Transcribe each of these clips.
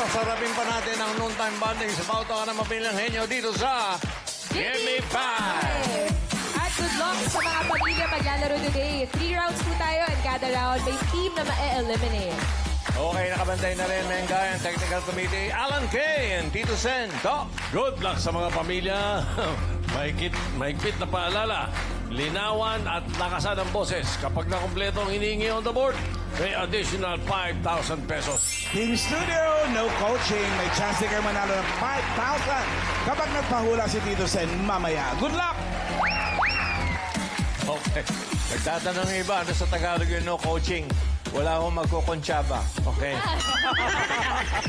Papasarapin pa natin ang noontime bonding sa pauta ka ng mapilang henyo dito sa Gimme 5! At good luck sa mga pamilya maglalaro today. 3 rounds po tayo and kada round may team na ma-eliminate. Okay, nakabantay na rin, Menga, ang Technical Committee, Alan K. and Tito Sen. To! Good luck sa mga pamilya. Mahigpit na paalala. Linawan at lakasan ang boses. Kapag nakompleto ang hinihingi on the board, may additional 5,000 pesos. Team Studio, no coaching. May chance kayo manalo ng 5,000 kapag nagpahula si Tito Sen mamaya. Good luck! Okay. Nagtatanong yung iba, ano sa Tagalog yung no coaching? Wala akong magkukonsyaba. Okay.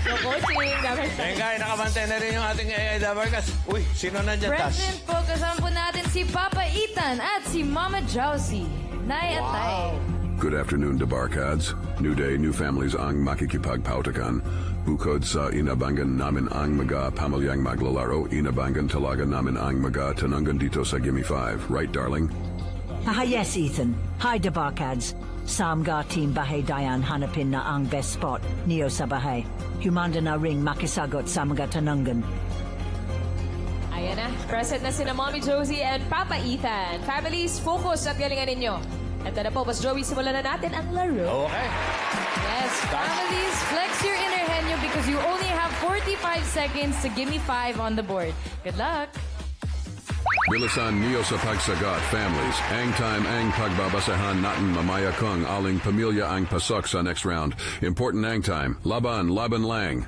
No coaching, dapat. Menga, nakabantay na rin yung ating AI Dabarkas. Uy, sino nandyan, Tas? Present po, kasama po natin si Papa Ethan at si Mama Josie. Nay at Tay. Good afternoon, Dabarkads. New day, new families ang makikipagpautakan. Bukod sa inabangan namin ang mga pamilyang maglalaro, inabangan talaga namin ang mga tanungan dito sa Gimme 5. Right, darling? Yes, Ethan. Hi, Dabarkads. Samga Team Bahay Dayan hanapin na ang best spot niyo sa bahay. Humanda na ring makisagot sa mga tanungan. Ayan na. Present na sina Mommy Josie and Papa Ethan. Families, focus at galingan ninyo. Ito na po, Boss Joey, simulan na natin ang laro. Okay. Yes, families, flex your inner henyo because you only have 45 seconds to give me 5 on the board. Good luck. Bilisan niyo sa pagsagot, families. Ang time ang pagbabasahan natin mamaya kung aling pamilya ang pasok sa next round. Important ang time. Laban lang.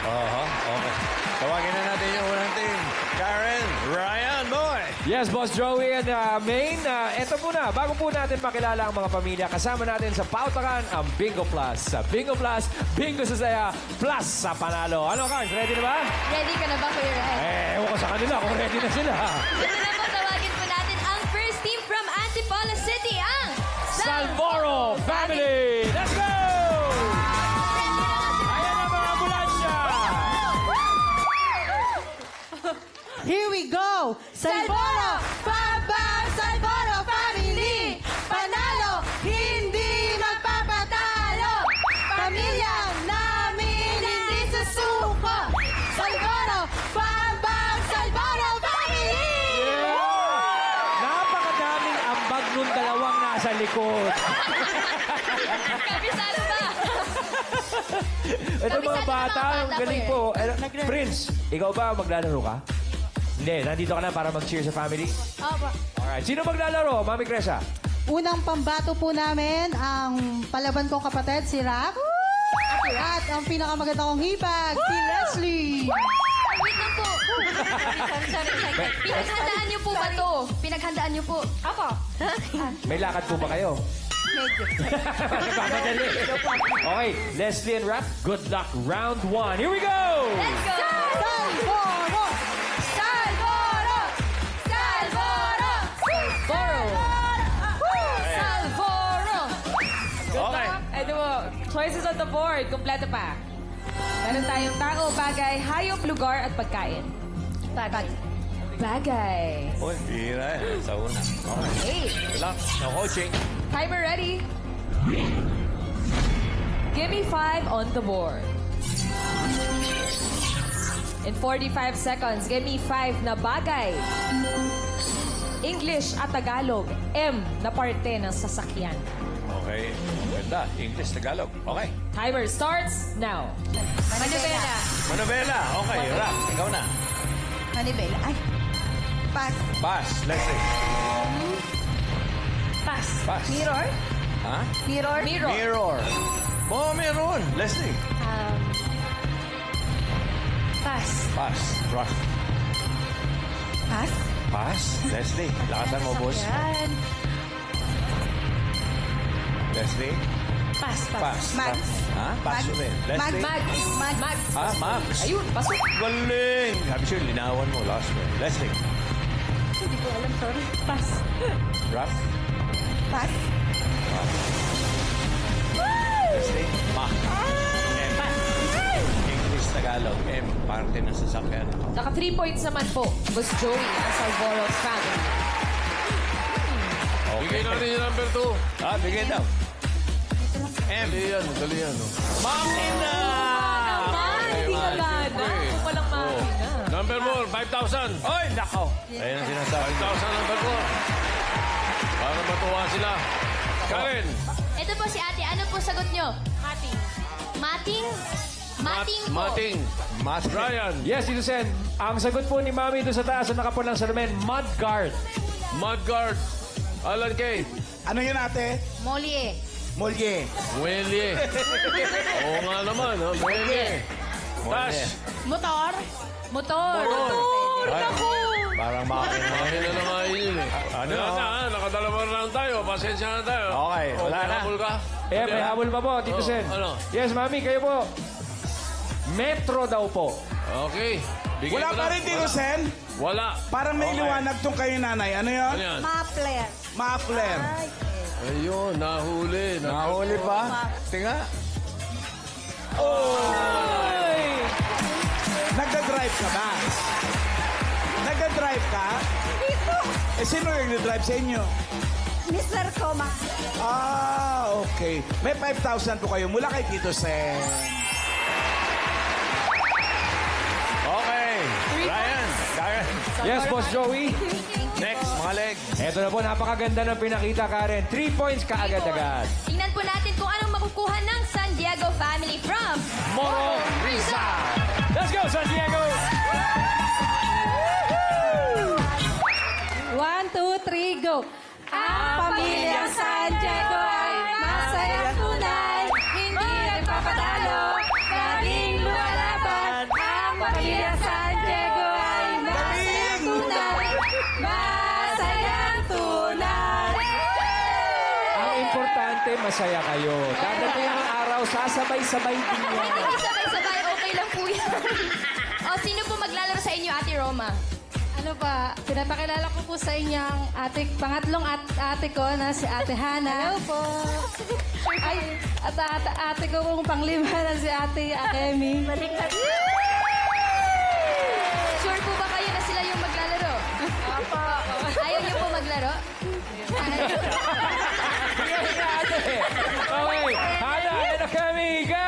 Okay. Tawagin na natin yung unang team. Karen, Ryan, boy! Yes, Boss Joey and Maine. Eto muna, bago po natin makilala ang mga pamilya, kasama natin sa pautakan ang Bingo Plus. Sa Bingo Plus, Bingo sa saya, plus sa panalo. Ano, Carl? Ready na ba? Ready ka na ba, Kuya Ryan? Ewan ko sa kanila kung ready na sila. Ito na po, tawagin po natin ang first team from Antipolo City, ang Salvoro Family! Let's go! Ayan ang mga ambulansya! Here we go! Salvoro! Pabang Salvoro Family! Panalo! Hindi magpapatalo! Pamilya namin hindi susuko! Salvoro! Pabang Salvoro Family! Napakadaming ambag nung dalawang nasa likod. Kabisado ba? Ito mga Kabisado bata, ng mga ang bata galing po po. Prince, ikaw ba maglalaro ka? Hindi, nandito ka na para mag-cheer sa family? Opo. Alright, sino maglalaro? Mami Cresa? Unang pambato po namin ang palaban kong kapatid, si Rap. At ang pinakamaganda kong hipag, si Leslie. Wait lang po. Sorry. Pinaghandaan niyo po ba to? Pinaghandaan niyo po. Ako. May lakad po ba kayo? Medyo. Nagmamadali. Okay, Leslie and Rap, good luck. Round 1. Here we go! Let's go! Salvoro! Salvoro! Salvoro! Salvoro! Okay. Ito po, choices on the board. Kompleto pa. Meron tayong tao, bagay, hayop, lugar, at pagkain. Bagay. Uy, bihira eh. Sa una. Okay. Hey, Good luck. No coaching. timer ready. Give me 5 on the board. In 45 seconds, give me 5 na bagay. English at Tagalog. M na parte ng sasakyan. Okay. Ganda. English, Tagalog. Okay. Timer starts now. Manubela. Manobela. Okay, Rap. Ikaw na. Manibela. Ay. Pass. Pass. Leslie. Pass. Pass. Mirror. Ha? Mirror. Mirror. Oh, meron. Leslie. Pass. Pass. Rough. Pass. Pass. Leslie. Lakasan mo, boss. Yan. Leslie. Pass. Pass. Max. Ha? Pass Max. ulit. Leslie. Max. Max. Ha? Max. Ayun, pasok. Galing. Sabi siya, linawan mo. Last one. Leslie. Hindi ko alam, sorry. Pass. Rough. Pass. Leslie. Mac. M. English, Tagalog. M. Parte ng sasakyan. Naka 3 points naman po. Boss Joey ang Salvoro's family. Bigay natin yung number 2. Ah, bigay daw. M. Dali yan. Ma'am Nina! Wala na. Kung walang makina. Number 4, 5,000. Oy, nako. Ayun ang sinasabi. 5,000 number 4. Para matuwa sila. Karen. Ito po si ate. Ano po sagot nyo? Mating. Mating? Mating po. Mating. Brian. Yes, Tito Sen. Ang sagot po ni Mami doon sa taas na nakapulang salamin, mudguard. Mudguard. Alan Kay. Ano yun, ate? Molye. Molye. Muelye. Oo nga naman, ha? Muelye. Tash. Motor. Motor. Parang makina. Mahina na nga yun eh. Ano? Wala na, ha? Nakadalawa round tayo. Pasensya na tayo. Okay, wala may na. habol ka? Eh, may habol pa po, Tito Oh, Sen. ano? Yes, Mami, kayo po. Metro daw po. Okay. Bigay Wala ko pa na. rin, Tito Sen. Wala. Parang may liwanag tong kayo, nanay. Ano yun? Ano yan? Muffler. Muffler. Ayun, nahuli. Nahuli pa? Tinga. Nagda-drive ka ba? Nagda-drive ka? Eh, sino yung nagda-drive sa inyo? Mr. Coma. Ah, okay. May 5,000 po kayo mula kay Tito Sen. Okay. Ryan. Karen. Yes, Boss Joey. Next, mga leg. Eto na po, napakaganda ng pinakita, Karen. 3 points kaagad-agad. Tingnan po natin kung anong makukuha ng San Diego family from Moro Rizal. Let's go, San Diego! 1, 2, 3, go! Ang pamilyang San Diego ay masayang tunay, hindi nagpapadalo, laging lumalaban. Ang pamilyang San Diego ay masayang tunay, masayang tunay. Ang importante, masaya kayo. Dadating ang araw, sasabay-sabay din yan. Ay, hindi sabay-sabay. Okay lang po yan. O, sino po maglalaro sa inyo, Ate Roma? Ano ba, pinapakilala ko po sa inyo ang pangatlong ate ko na si Ate Hana. Hello po. Ay, at ate ko pong panglima na si Ate Akemi. Sure po ba kayo na sila yung maglalaro? Opo. Ayaw niyo po maglaro? Okay, Hana and Akemi, go!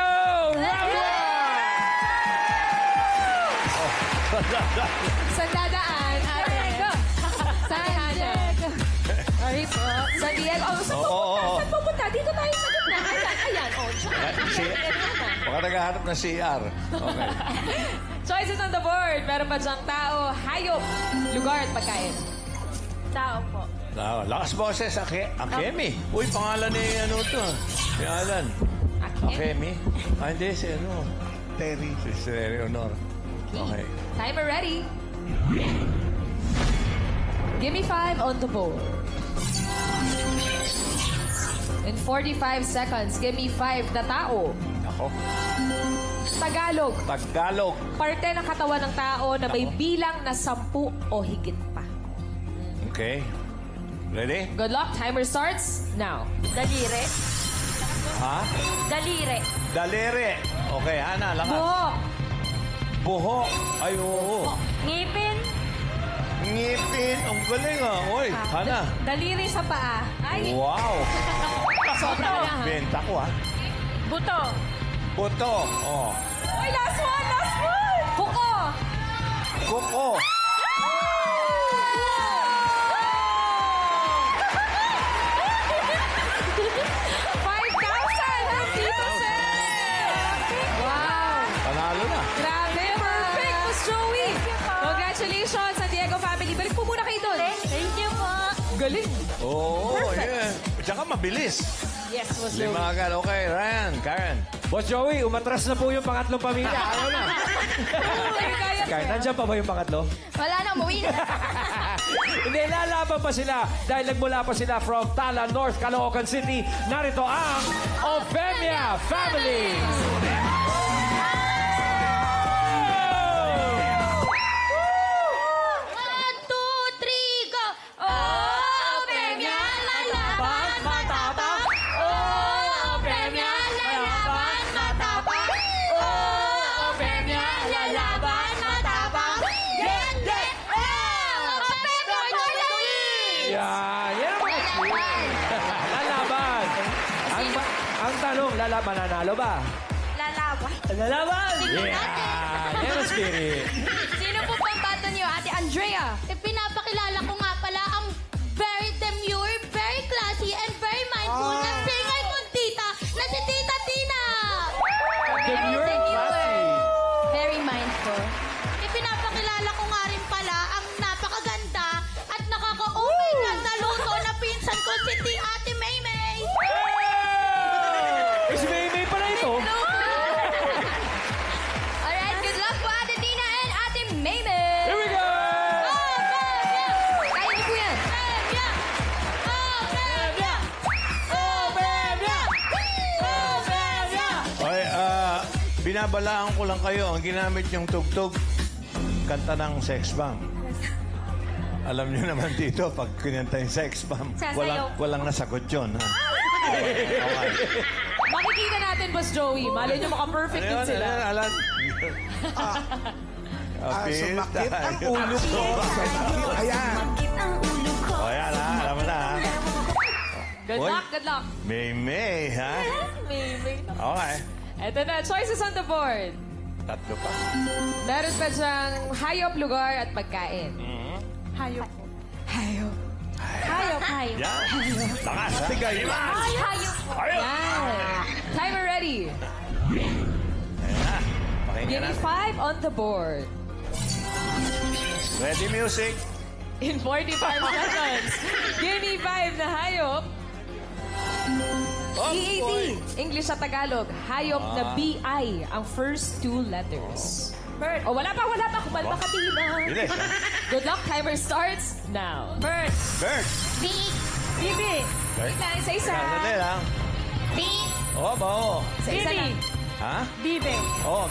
Saan dadaan? Ate. Saan, Hana? Ay po. San Diego. Oh, saan pupunta? Saan pupunta? Dito tayo sa gitna. Ayan, ayan. Oh, Baka naghahanap ng CR. Okay. Choices on the board. Meron pa diyang tao, hayop, lugar at pagkain. Tao po. Lakas boses, Akemi. Uy, pangalan ni ano to? Si Alan. Akemi? Ah, hindi, si ano? Terry. Si Terry Honor. Okay. Timer ready. Give me 5 on the board. In 45 seconds, give me 5 na tao. Ako. Tagalog. Tagalog. Parte ng katawan ng tao na may bilang na 10 o higit pa. Okay. Ready? Good luck. Timer starts now. Dalire. Ha? Dalire. Daliri. Okay, Hana, lakas. Buhok. Buhok. Ay, oo. Ngipin. Ngipin. Ang galing ah. Uy, Hana. Daliri sa paa. Ay, Wow. sobra na ha. Benta ko ah. Buto. Buto. Oh. Ay, last one, last one. Huko. Kuko. Panalo na. Grabe, perfect, Miss Joey. Congratulations, San Diego family. Balik po muna kayo doon. Thank you po. Galing. Oo, yeah. Tsaka mabilis. Yes, Miss Joey. Lima agad. Okay, Ryan, Karen. Boss Joey, umatras na po yung pangatlong pamilya. Ano na? Karen, nandiyan pa ba yung pangatlo? Wala na, umuwi na. Hindi, lalaban pa sila dahil nagmula pa sila from Tala, North Caloocan City. Narito ang Ofemia Family! One, two, three, go! Oh, Premia, lalaban, matapang. Oh, Premia, lalaban, matapang. Oh, Premia, lalaban, matapang. Get, get, oh! Premia, lalaban! Yan ang mga Lalaban. lalaban. Ang tanong, lalaban nanalo ba? Lalaban! Tingnan Yeah! natin. Yan ang spirit. Sino po pambato niyo, Ate Andrea? Pinapakilala ko nga pala ang very demure, very classy, and very mindful na singer kong tita na si Tita Tina! Demure and classy. Very mindful. Ipinapakilala ko nga rin pala ang napakaganda at nakaka-oh my God na luto na pinsan ko si Ate Maymay! Eh, si Maymay pala ito. Alright, good luck po, Ate Tina and Ate Maymay. Here we go! Kaya niyo po yan. Okay, binabalaan ko lang kayo. Ang ginamit yung tugtog, kanta ng sex bomb. Alam niyo naman dito, pag kinanta yung sex bomb, walang nasagot yun. Ha? Okay. Makikita natin, Boss Joey. Malay nyo maka-perfect din sila. Alan? Sumakit ang ulo ko. Sumakit. Ayan. O, yan ha. Alam mo na ha. Good Oy. luck, good luck. May, ha? Maymay. Okay. Eto na, choices on the board. Tatlo pa. Meron pa siyang hayop, lugar, at pagkain. Hayop. Hayop. Yan. Lakas, ha? Tigay. Hayop po. Yan. Timer ready. Ayan na. Pakinggan Give me natin. 5 on the board. Ready music. In 45 seconds. Give me 5 na hayop. EAT. English at Tagalog. Hayop na BI. Ang first 2 letters. Bird. Oh, wala pa. Kumalma ka, Tina. Bilis. ha? Good luck. Timer starts now. Bird. Bird. Big, Bibi. Bird. Wait lang, isa-isa. Sandali lang. big, Oo ba, oo. Isa-isa lang. Ha? Bibe. Oo.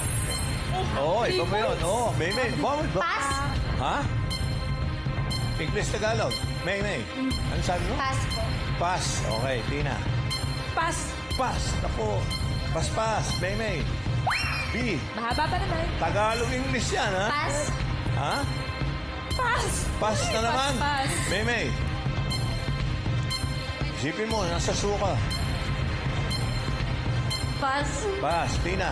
Oo, iba mo yun. Oo, May. pass, Ha? English, Tagalog. May. Ano sabi mo? pass po. Pass. Okay, Tina. Pass. Pass. Ako. Pass. May. B. Mahaba pa naman. Tagalog, English yan, ha? Pass, Ha? Pass. Pass na naman. Pass. May. Isipin mo, nasa suka. pass, Pass, Tina.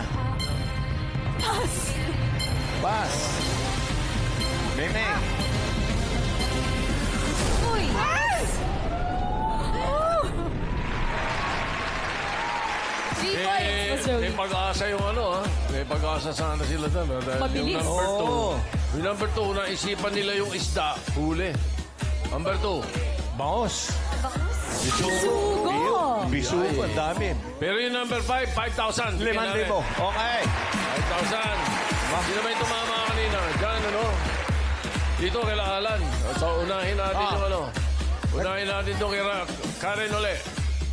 Pass. May. Uy. 3 points, Boss Joey. May pag-asa yung ano, ha? May pag-asa sana sila doon. ha? Dahil Mabilis. Yung number 2, Oo. yung number 2, naisipan nila yung isda, huli. Number 2, bangos. Sugo. Bisugo, ang dami. Pero yung number 5, 5,000. 5,000. Okay. 5,000. Sino ba yung tumama kanina? Diyan, ano? Dito, kailangan. So, unahin natin yung ano. Unahin natin itong kay Karen uli.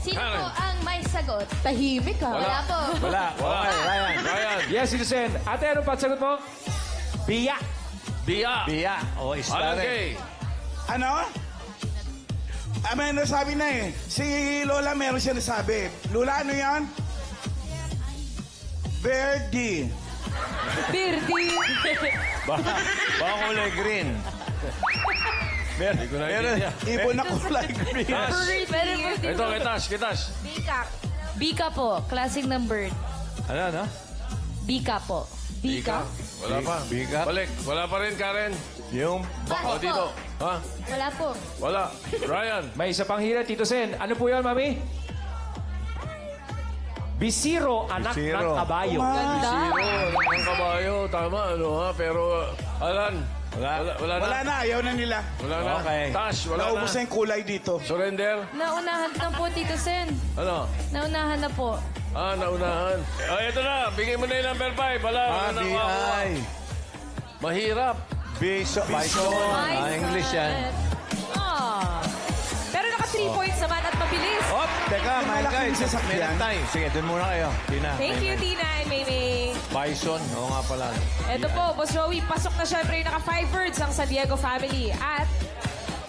sino Karen. po ang may sagot? Tahimik ka. Wala po. Wala. Okay, Ryan. Ryan. Yes, citizen. Ate, anong patsagot mo? Biya. Bia. Bia. O, isda Alan rin. Kay. Ano? May nasabi na eh. Si Lola meron siya nasabi. Lola, ano yan? Birdie. Birdie. Baka kulay green. Hindi ko naintindihan. Ibon na kulay green. Tash. Ito, kitas. Bika po. Classic ng bird. Ano? Bika po. Bika. Wala pa. Bigat. Balik. Wala pa rin, Karen. Yung O, dito. Ha? Wala po. Wala. Ryan. May isa pang hira, Tito Sen. Ano po yun, Mami? Bisiro, anak Bisiro. ng kabayo. Ganda. Ang kabayo. Tama, ano ha? Pero, Alan. Wala. Wala na, ayaw na nila. Wala na. Okay. Tash, wala Naubos na na. yung kulay dito. Surrender. Naunahan na po, Tito Sen. Ano? Naunahan na po. Naunahan. Ito na. Bigay mo na yung number 5. Wala. wala na makuha. BI. Mahirap. Bison. English yan. Ah. Pero naka 3 points naman at mabilis. Hop, teka, my Malaki guys. yung sasakyan. Time. Sige, dun muna kayo. Tina. Thank you, Tina and Maymay. Bison. Oo nga pala. Ito po, Boss Joey, pasok na syempre yung naka 5 birds ang San Diego family. At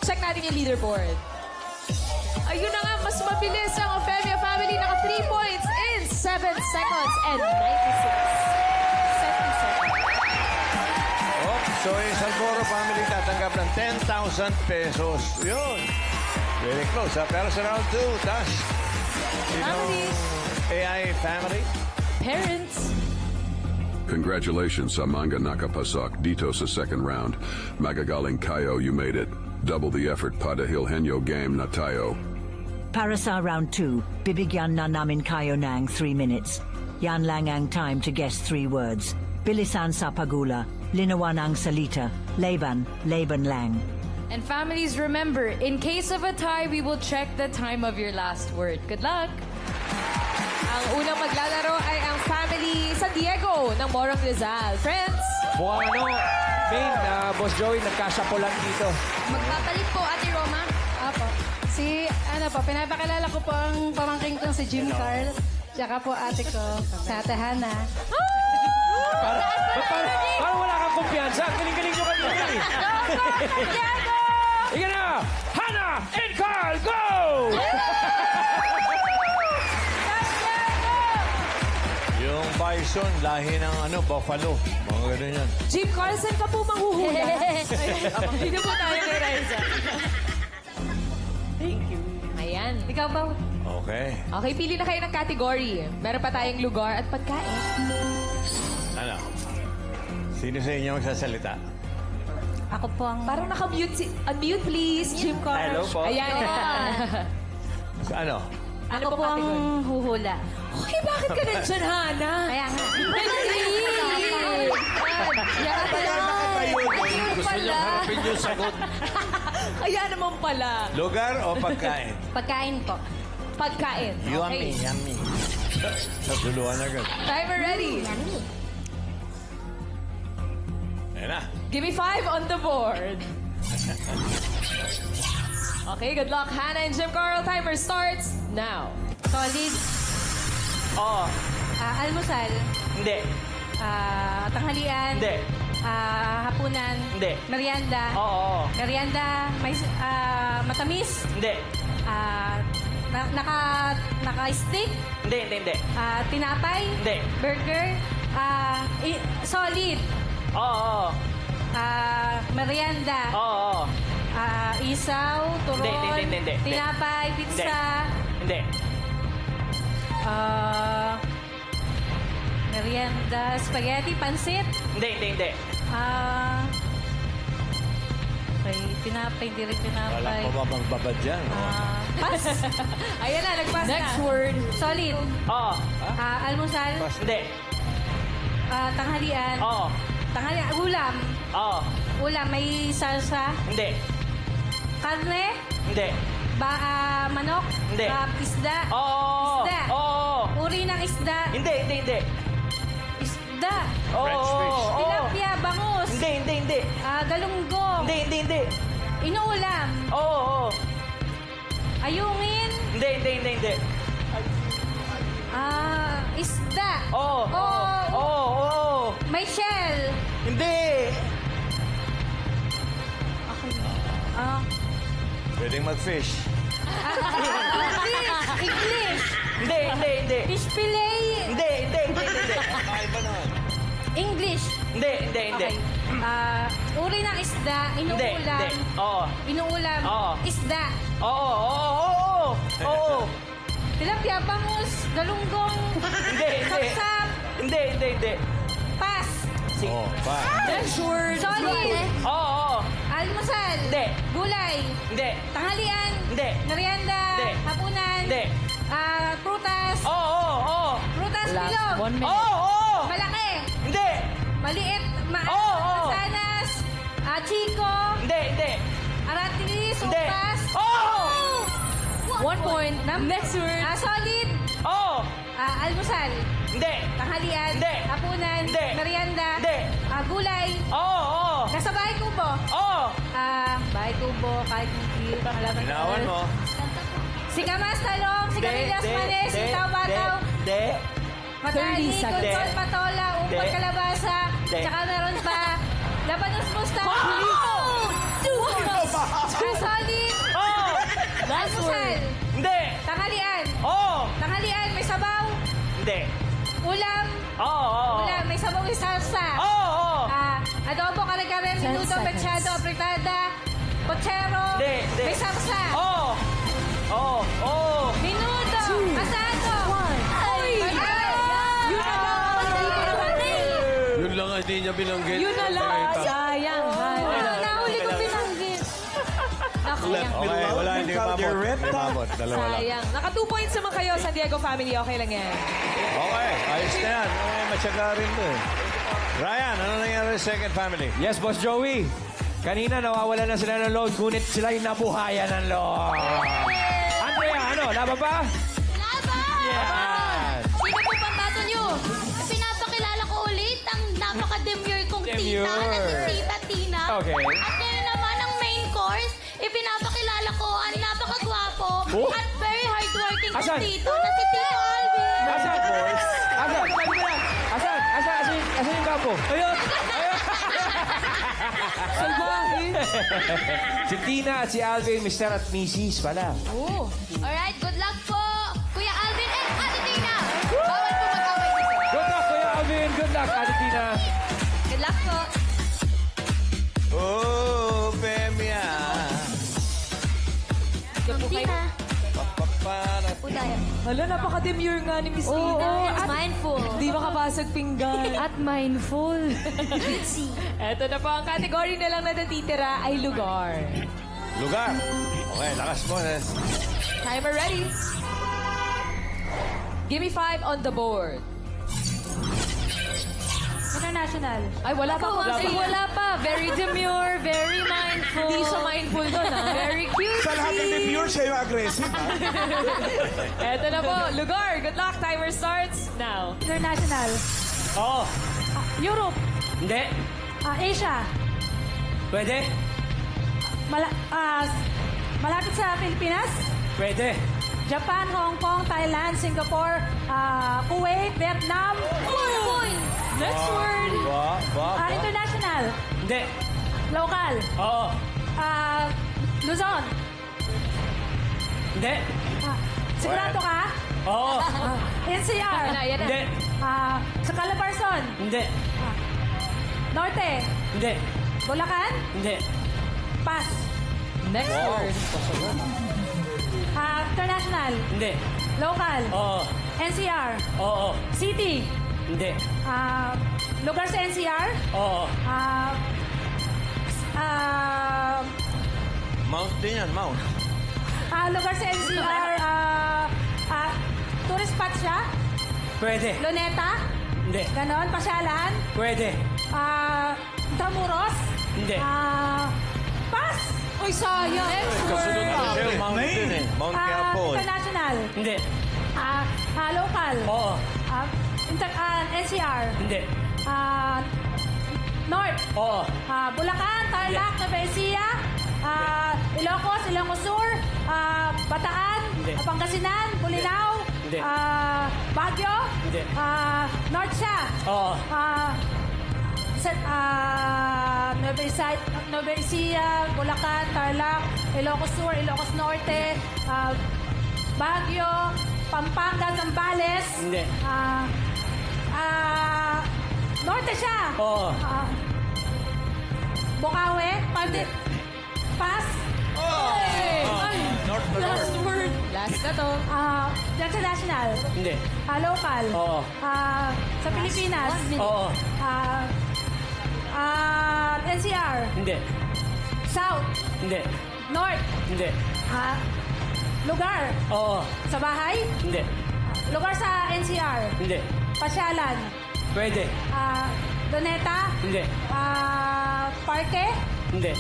check natin yung leaderboard. Ayun na nga, mas mabilis ang Ofemia family. Naka 3 points in 7 seconds and 96 seconds. Hop, so yung Salvoro family tatanggap ng 10,000 pesos. Yun. Very close, ha? Pero sa round 2, Tash. Family. AI family. Parents. Congratulations sa mga nakapasok dito sa second round. Magagaling kayo, you made it. Double the effort padahil henyo game na tayo. Para sa round 2, bibigyan na namin kayo ng 3 minutes. Yan lang ang time to guess 3 words. Bilisan sa pagula, linawan ang salita, laban lang. And families, remember, in case of a tie, we will check the time of your last word. Good luck! Ang unang maglalaro ay ang family San Diego ng Morong Rizal. Friends, Mukhang Main, Boss Joey, nagkasya po lang dito. Magpapalit po, Ate Roma. Apo. Pinapakilala ko po ang pamangking ko si Jim Carl. Tsaka po ate ko, sa Ate Hana. Parang wala kang kumpiyansa. Ang galing-galing nyo kanina. Ika na! Hannah and Carl, go! Yung bison, lahi ng buffalo. Mga ganun yan. Jim Carlson ka po manghuhula. Dito po tayo kay Raisa. Thank you. Ayan. Ikaw ba? Okay. Okay, pili na kayo ng category. Meron pa tayong lugar at pagkain. Ano? Sino sa inyo magsasalita? Ako po ang... Parang naka-mute unmute please, Jim Carl. Hello po. Ayan. Ano? Ako po ang huhula. Okay, bakit ka nandyan, Hana? Kaya nga. Gusto niya harapin yung sagot. Kaya naman pala. Lugar o pagkain? Pagkain po. Pagkain. Yummy, Okay. yummy. Natuluan agad. Timer ready. Ayan na. Give me 5 on the board. Okay, good luck, Hannah and Jim Carl. Timer starts now. Solid. Oo. Almusal. Hindi. Tanghalian. Hindi. Hapunan. Hindi. Merienda. Oo. Merienda. May matamis. Hindi. Naka-stick. Hindi. Tinapay. Hindi. Burger. Solid. Oo. Merienda. Oo. Isaw, turon, Hindi. tinapay, pizza, Hindi. merienda, spaghetti, pansit. Hindi. Okay, tinapay, hindi rin Wala tinapay. pa ba magbabad dyan? Pass. Ayan na, nagpas na. Next word. Solid. Oo. Almusal, Hindi. tanghalian. Oo. Tanghalian, ulam. Oo. Ulam, may salsa. Hindi. Karne, Hindi. manok. Hindi. Isda. Oo. Isda. Oo. Uri ng isda. Hindi. Isda. Oo. French fish. Oo. Tilapia, bangus. Hindi. Galunggong. Hindi. Inuulam. Oo. Ayungin. Hindi. Isda. Oo. Oo. May shell. Hindi. Pwedeng mag-fish. English. Hindi. Fish fillet. Hindi. Kakaiba naman. English. Hindi. Okay. Uri ng isda. Hindi. Inuulam. Oo. Inuulam. Oo. Isda. Oo. Tilapia, bangus, galunggong. Hindi. Sapsap. Hindi. Pass. Oh, pa. Next word. Solid. Oo. Almusal. Hindi. Gulay. Hindi. Tanghalian. Hindi. Merienda. Hindi. Hapunan. Hindi. Prutas. Oo. Prutas, Last bilog. 1 minute. Oo. Malaki. Hindi. Maliit. Oo. Mansanas. Chico. Hindi. Aratilis. Hindi. Upas. Oo. 1 point. Next word. Solid. Oo. Almusal. Hindi. Tanghalian. Hindi. Hapunan. Hindi. Merienda. Hindi. Gulay. Oo. Nasa bahay kubo. Oo. Bahay kubo. Kahit hindi pangalaman. Binawan mo. Sikamas, talong, sigarilyas, manis, sitaw, bataw, Hindi. matani, 30 seconds. kutsol, patola, upot, Hindi. kalabasa, Hindi. tsaka meron pa labanos, mustard. Solid. Oo. Last Almusal. word. Hindi. Tanghalian. Oo. Tanghalian, may sabaw. Hindi. Ulam. Oo. Ulam, may sabaw, may salsa. Oo. Adobo, kare-kare, minuto, seconds. mechado, apretada, pochero. Hindi. May salsa. Oo. Minuto. Asado. One. Ay! Yun na lang. Hindi ko naman eh. hindi niya binanggit. Yun na lang. Sayang. Nahuli ko binanggit. Naku. Okay, wala, hindi umabot. Hindi umabot. Dalawa lang. Sayang. Naka 2 points naman kayo, San Diego family. Okay lang yan. Okay, ayos na yan. Matyaga rin to eh. Ryan, ano nangyari sa second family? Yes, Boss Joey. Kanina nawawala na sila ng load, ngunit sila'y nabuhayan ng load. Andrea, ano? Laban ba? Laban! Yes! Sino po bang battle nyo? Pinapakilala ko ulit ang napaka-demure kong Demure. tita na si Tita Tina. Okay. At ngayon naman ang main course, ipinapakilala ko ang napakagwapo Oh. at very hardworking Asan? kong tito na si Tito Alvin. Asan? Asan yung kampo? Ayun! Si Tina at si Alvin, Mr. at Mrs. pala. Oh. Alright, good luck po, Kuya Alvin and Ate Tina. Bawal po mag-away dito. Good luck, Kuya Alvin. Good luck, Ate Tina. Good luck po. Oh, Pemia. Tina. Papapara. Udaya. Hala, napaka-demure nga ni Miss Tina. It's mindful. Di makabasag pinggan. At mindful. Eto na po, ang category na lang na natitira ay lugar. Lugar. Okay, lakas mo. Timer ready. Give me 5 on the board. International. Ay, wala pa. Wala pa. Very demure, very mindful. Hindi siya mindful doon, ha? Very cute. Sa lahat ng demure, siya yung aggressive. Ha? Eto na po, lugar. Good luck. Timer starts now. International. Oo. Europe. Hindi. Asia. Pwede? Malapit sa Pilipinas. Pwede. Japan, Hong Kong, Thailand, Singapore, Kuwait, Vietnam. Next word. International. Hindi. Local. Oo. Luzon. Hindi. Sigurado ka? Oo. NCR. Yan na. Hindi. Sa Calabarzon. Hindi. Norte. Hindi. Bulacan. Hindi. Pass. Next word. International. Hindi. Local. Oo. NCR. Oo. City. Hindi. Lugar sa NCR. Oo. Mount din yan, Mount. Lugar sa NCR. Tourist spot siya. Pwede. Luneta. Hindi. Ganon. Pasyalan. Pwede. Tramuros. Hindi. Pass. Uy, sayang. Next Kasunod word. na siya, Mount din eh. Mount Quiapo. International. Hindi. Local. Oo. NCR. Hindi. North. Oo. Bulacan, Tarlac, Nueva Ecija, Ilocos, Ilocos Sur, Bataan, Hindi. Pangasinan, Bulinaw, Hindi. Baguio, Hindi. North siya, Oo. Nueva Ecija, Bulacan, Tarlac, Ilocos Sur, Ilocos Norte, Baguio, Pampanga, Zambales, Hindi. Norte siya. Oo. Bukawi, Pass. Last word. Last na to. International. Hindi. Local. Oo. Sa Pilipinas. Oo. NCR. Hindi. South. Hindi. North. Hindi. Lugar. Oo. Sa bahay. Hindi. Lugar sa NCR. Hindi. Pasyalan. Pwede. Doneta. Hindi. Parque. Hindi.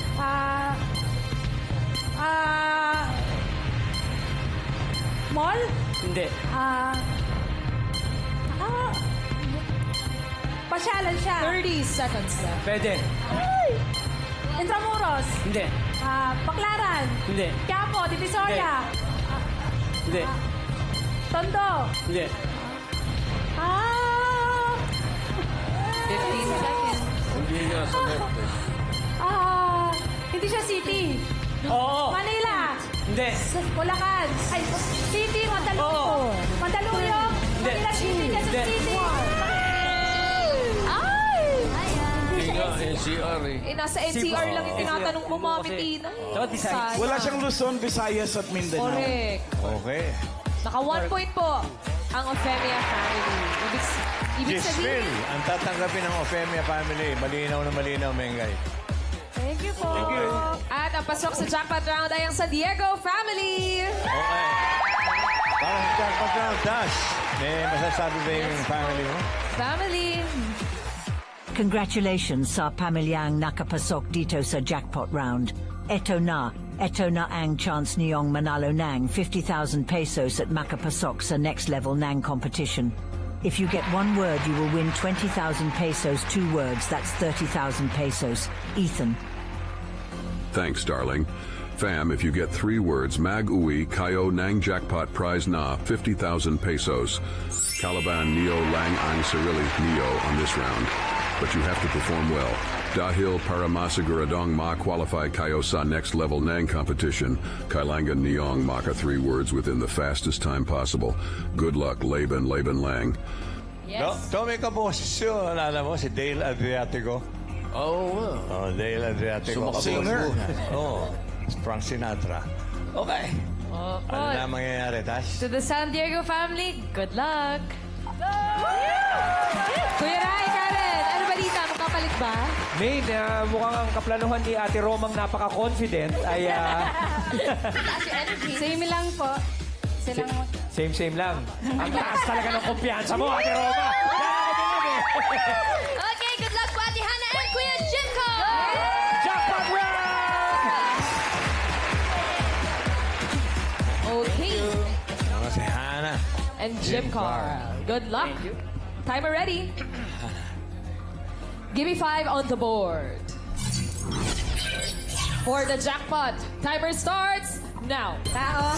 Mall. Hindi. Pasyalan siya. 30 seconds left. Pwede. Intramuros. Hindi. Baclaran. Hindi. Quiapo, Divisoria. Hindi. Tondo. Hindi. 15 seconds. Hindi nga sa left eh. Hindi siya city. Oo. Manila. Hindi. Bulacan. Ay, city, Mandaluyong. Mandaluyong. Hindi. Manila City, Quezon Hindi. City. Hindi nga, NCR eh. Nasa NCR lang yung tinatanong mo, Mami Tina. Sayang. Wala siyang Luzon, Visayas at Mindanao. Correct. Okay. Naka 1 point po ang Ofemia family. Ibig sabihin, 10,000 ang tatanggapin ng Ofemia family. Malinaw na malinaw, Mengay. thank you po. At ang pasok sa jackpot round ay ang San Diego family. Okay. Para sa jackpot round, Dash, may masasabi ba yung family mo? Family. Congratulations sa pamilyang nakapasok dito sa jackpot round. Eto na ang chance niyong manalo ng 50,000 pesos at makapasok sa next level ng competition. If you get one word, you will win 20,000 pesos. 2 words, that's 30,000 pesos. Ethan. Thanks, darling. Fam, if you get 3 words, mag uwi kayo nang jackpot prize na 50,000 pesos. Calaban Neo Lang Ang Sarili Neo on this round. But you have to perform well. Dahil para masiguradong ma-qualify kayo sa next level ng competition, kailangan niyong maka 3 words within the fastest time possible. Good luck, Laban Lang. Yes. Tommy Kaposisyo, alala mo, si Dale Adriatico. Oo. Oh, Dale Adriatico. Singer. Oh, Frank Sinatra. Okay. Opo. Ano na mangyayari, Tash? To the San Diego family, good luck. Kuya Rai, Karen, ano balita? Makapalit ba? Main, mukhang ang kaplanuhan ni Ate Romang napaka-confident ay Same lang po. Silang same lang. Ang taas talaga ng kumpiyansa mo, Ate Roma. Okay, good luck po, Ate Hana and Kuya Jimco! Jackpot round! Okay. Ano si Hannah? And Jim Carl. Good luck. Timer ready. Give me 5 on the board. For the jackpot, timer starts now. tao,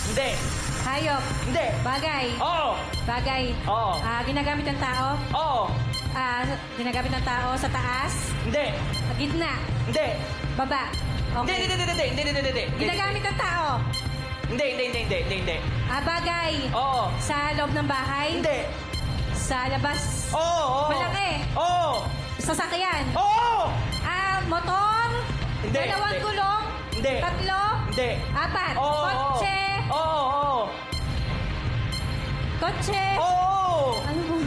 Hindi. hayop, Hindi. bagay, Oo. bagay. Oo. Ginagamit ng tao, Oo. ginagamit ng tao sa taas, Hindi. gitna, Hindi. baba. Okay. Hindi. Ginagamit ng tao, Hindi. bagay, Oo. sa loob ng bahay, Hindi. sa labas, Oo. malaki, Oo. sasakyan, Oo. motor, Hindi, dalawang hindi. gulong, Hindi. 3, Hindi. 4, Oo. kotse, Oo. kotse, Oo. ano mo,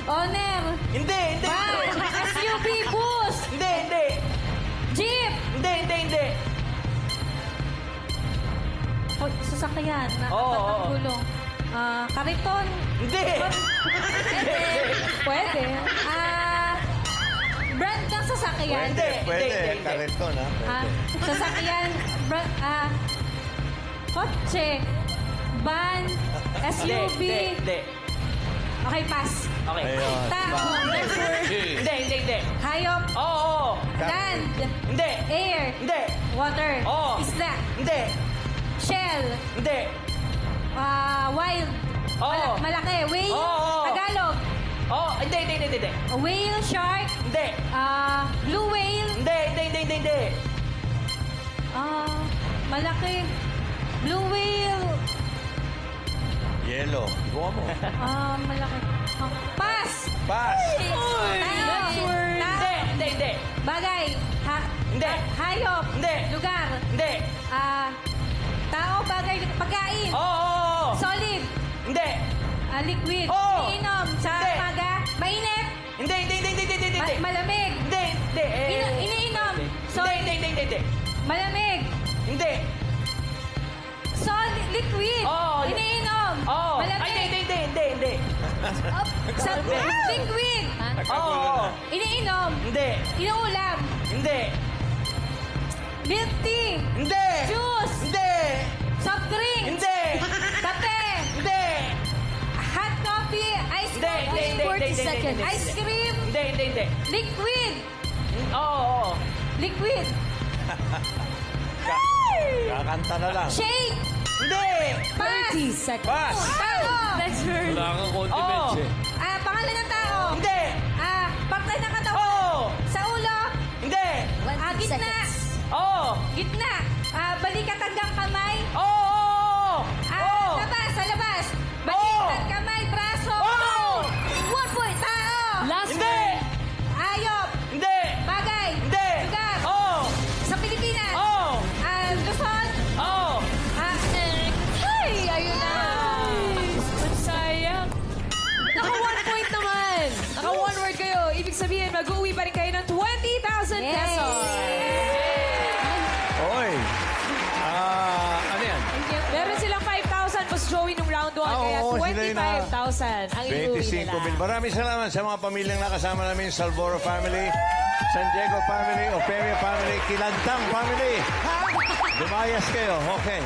owner, Hindi. SUV, bus, Hindi. jeep, Hindi. sasakyan, Oo, apat ang oo. gulong, kariton, Hindi. pwede, brand ng sasakyan, Pwede. Hindi. Kariton, ha? Pwede. sasakyan, brand, kotse, van, SUV, Hindi. okay, pass, Okay. Ayun. tao, Hindi. hayop, Oo. land, Hindi. air, Hindi. water, Oo. isla, Hindi. shell, Hindi. wild, Oo. malaki, whale, Oo. Tagalog, Oo. Hindi. whale, shark, Hindi. blue whale, Hindi. malaki, blue whale, Yellow. Buka mo. malaki, pass, Pass. tao, Hindi. bagay, Hindi. hayop, Hindi. lugar, Hindi. tao, bagay, pagkain, Oo. solid, Hindi. liquid, Oo. iniinom, sa Hindi. umaga, mainit, Hindi. malamig, iniinom, solid, Hindi. malamig, Hindi. solid, liquid, Oo. iniinom, Oo. malamig, Hindi. sa liquid, Oo. iniinom, Hindi. inuulam, Hindi. milk tea, Hindi. juice, Hindi. soft drink, Hindi. kape, Hindi. hot coffee, ice Hindi. coffee, 40 seconds. ice cream, Hindi. liquid, Oo. liquid, Kakanta na lang. shake, Hindi. pass, 30 seconds. Pass. tao, Wala kang condiments Oo. eh. pangalan ng tao, Hindi. parte ng katawan, Oo. sa ulo, Hindi. gitna, Oo. gitna, balikat hanggang kamay, Oo. labas, sa labas, balikat kamay, braso, Oo. 1 point, tao, Last Hindi. word. hayop, Hindi. bagay, Hindi. lugar, Oo. sa Pilipinas, Oo. Luzon, Oo. Ay, ayun na. Sayang. Naka 1 point naman. sabihin, mag-uwi pa rin kayo ng 20,000 pesos. Oy. Ano yan? Meron silang 5,000 plus Joey nung round 1, kaya oo, sila yun, 25,000 ang iuwi 25 nila. mil. Maraming salamat sa mga pamilyang nakasama namin. Salvoro family, San Diego family, Operia family, Kilantang family. Lumayas kayo. Okay.